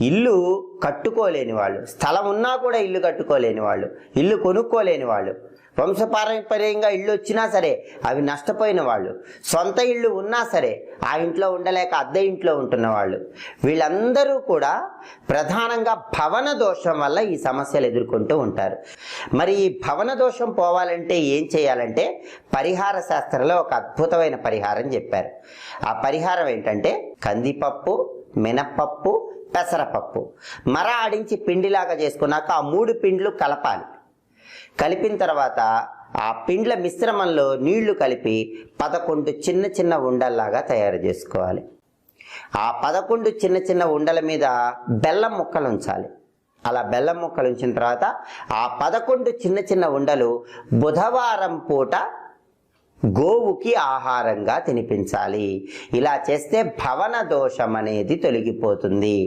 ఇల్లు కట్టుకోలేని వాళ్ళు, స్థలం ఉన్నా కూడా ఇల్లు కట్టుకోలేని వాళ్ళు, ఇల్లు కొనుక్కోలేని వాళ్ళు, వంశపారంపర్యంగా ఇల్లు వచ్చినా సరే అవి నష్టపోయిన వాళ్ళు, సొంత ఇల్లు ఉన్నా సరే ఆ ఇంట్లో ఉండలేక అద్దె ఇంట్లో ఉంటున్న వాళ్ళు, వీళ్ళందరూ కూడా ప్రధానంగా భవన దోషం వల్ల ఈ సమస్యలు ఎదుర్కొంటూ ఉంటారు. మరి ఈ భవన దోషం పోవాలంటే ఏం చేయాలంటే పరిహార శాస్త్రంలో ఒక అద్భుతమైన పరిహారం చెప్పారు. ఆ పరిహారం ఏంటంటే కందిపప్పు, మినప్పప్పు, పెసరపప్పు మర ఆడించి పిండిలాగా చేసుకున్నాక ఆ 3 పిండ్లు కలపాలి. కలిపిన తర్వాత ఆ పిండ్ల మిశ్రమంలో నీళ్లు కలిపి 11 చిన్న చిన్న ఉండల్లాగా తయారు చేసుకోవాలి. ఆ 11 చిన్న చిన్న ఉండల మీద బెల్లం ముక్కలు ఉంచాలి. అలా బెల్లం ముక్కలు ఉంచిన తర్వాత ఆ 11 చిన్న చిన్న ఉండలు బుధవారం పూట గోవుకి ఆహారంగా తినిపించాలి. ఇలా చేస్తే భవన దోషం అనేది తొలగిపోతుంది.